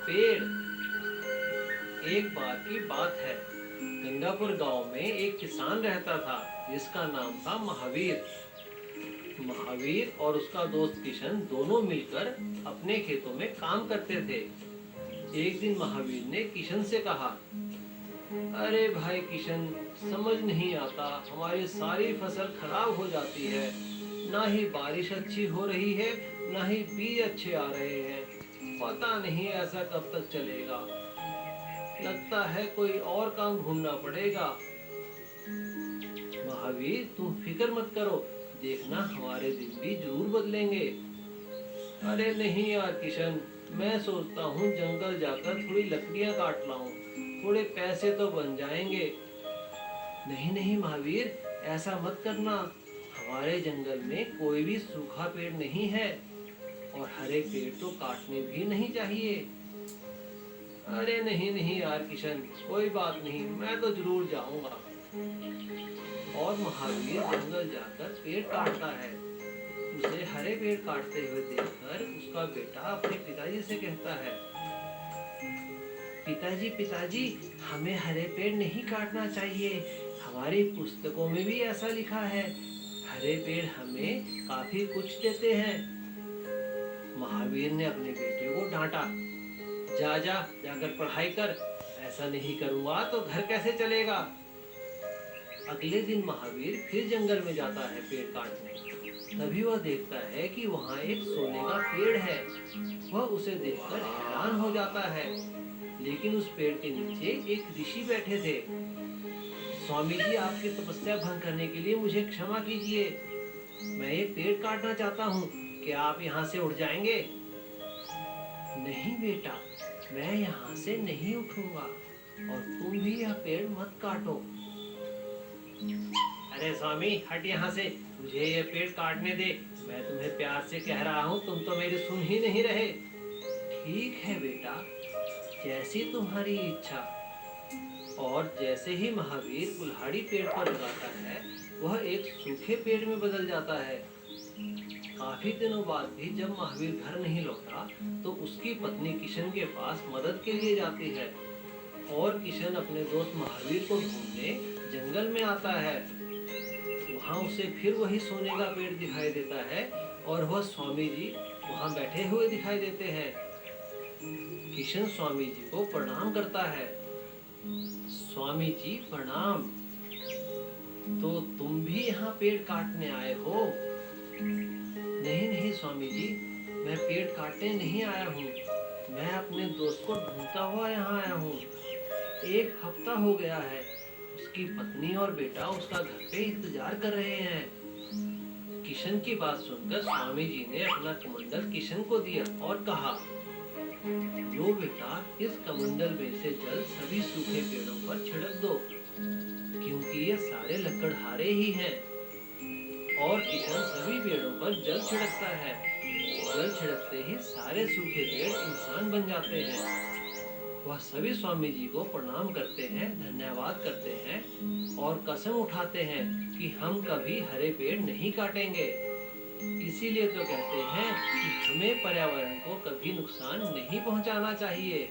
पेड़। एक बार की बात है, गंगापुर गांव में एक किसान रहता था जिसका नाम था महावीर। महावीर और उसका दोस्त किशन दोनों मिलकर अपने खेतों में काम करते थे। एक दिन महावीर ने किशन से कहा, अरे भाई किशन, समझ नहीं आता, हमारी सारी फसल खराब हो जाती है। ना ही बारिश अच्छी हो रही है, ना ही बीज अच्छे आ रहे हैं। पता नहीं ऐसा कब तक चलेगा। लगता है कोई और काम ढूंढना पड़ेगा। महावीर, तुम फिक्र मत करो, देखना हमारे दिन भी जरूर बदलेंगे। अरे नहीं यार किशन, मैं सोचता हूँ जंगल जाकर थोड़ी लकड़ियाँ काट लाऊं, थोड़े पैसे तो बन जाएंगे। नहीं नहीं महावीर, ऐसा मत करना। हमारे जंगल में कोई भी सूखा पेड़ नहीं है और हरे पेड़ तो काटने भी नहीं चाहिए। अरे नहीं नहीं यार किशन, कोई बात नहीं, मैं तो जरूर जाऊंगा। और महावीर जंगल जाकर पेड़ काटता है। उसे हरे पेड़ काटते हुए देखकर उसका बेटा अपने पिताजी से कहता है, पिताजी पिताजी, हमें हरे पेड़ नहीं काटना चाहिए। हमारी पुस्तकों में भी ऐसा लिखा है, हरे पेड़ हमें काफी कुछ देते हैं। महावीर ने अपने बेटे को डांटा, जा जा जाकर पढ़ाई कर, ऐसा नहीं करूंगा तो घर कैसे चलेगा। अगले दिन महावीर फिर जंगल में जाता है पेड़ काटने। तभी वह देखता है कि वहाँ एक सोने का पेड़ है। वह उसे देखकर हैरान हो जाता है, लेकिन उस पेड़ के नीचे एक ऋषि बैठे थे। स्वामी जी, आपकी तपस्या भंग करने के लिए मुझे क्षमा कीजिए। मैं ये पेड़ काटना चाहता हूँ, क्या आप यहाँ से उठ जाएंगे। नहीं बेटा, मैं यहाँ से नहीं उठूंगा और तुम भी यह पेड़ मत काटो। अरे स्वामी, हट यहाँ से, मुझे ये पेड़ काटने दे। मैं तुम्हें प्यार से कह रहा हूँ, तुम तो मेरी सुन ही नहीं रहे। ठीक है बेटा, जैसी तुम्हारी इच्छा। और जैसे ही महावीर कुल्हाड़ी पेड़ पर लगाता है, वह एक सूखे पेड़ में बदल जाता है। काफी दिनों बाद भी जब महावीर घर नहीं लौटा, तो उसकी पत्नी किशन के पास मदद के लिए जाती है। और किशन अपने दोस्त महावीर को ढूंढने जंगल में आता है। वहाँ उसे फिर वही सोने का पेड़ दिखाई देता है और वह स्वामी जी वहाँ बैठे हुए दिखाई देते हैं। किशन स्वामी जी को प्रणाम करता है। स्वामी जी प्रणाम। तो तुम भी यहाँ पेड़ काटने आए हो। नहीं नहीं स्वामी जी, मैं पेड़ काटने नहीं आया हूँ, मैं अपने दोस्त को ढूंढता हुआ यहाँ आया हूँ। 1 हफ्ता हो गया है, उसकी पत्नी और बेटा उसका घर पे इंतजार कर रहे हैं। किशन की बात सुनकर स्वामी जी ने अपना कमंडल किशन को दिया और कहा, लो बेटा, इस कमंडल में से जल सभी सूखे पेड़ों पर छिड़क दो, क्योंकि ये सारे लकड़हारे ही हैं। और किशन सभी पेड़ों पर जल छिड़कता है। जल छिड़कते ही सारे सूखे पेड़ इंसान बन जाते हैं। वह सभी स्वामी जी को प्रणाम करते हैं, धन्यवाद करते हैं और कसम उठाते हैं कि हम कभी हरे पेड़ नहीं काटेंगे। इसीलिए तो कहते हैं कि हमें पर्यावरण को कभी नुकसान नहीं पहुंचाना चाहिए।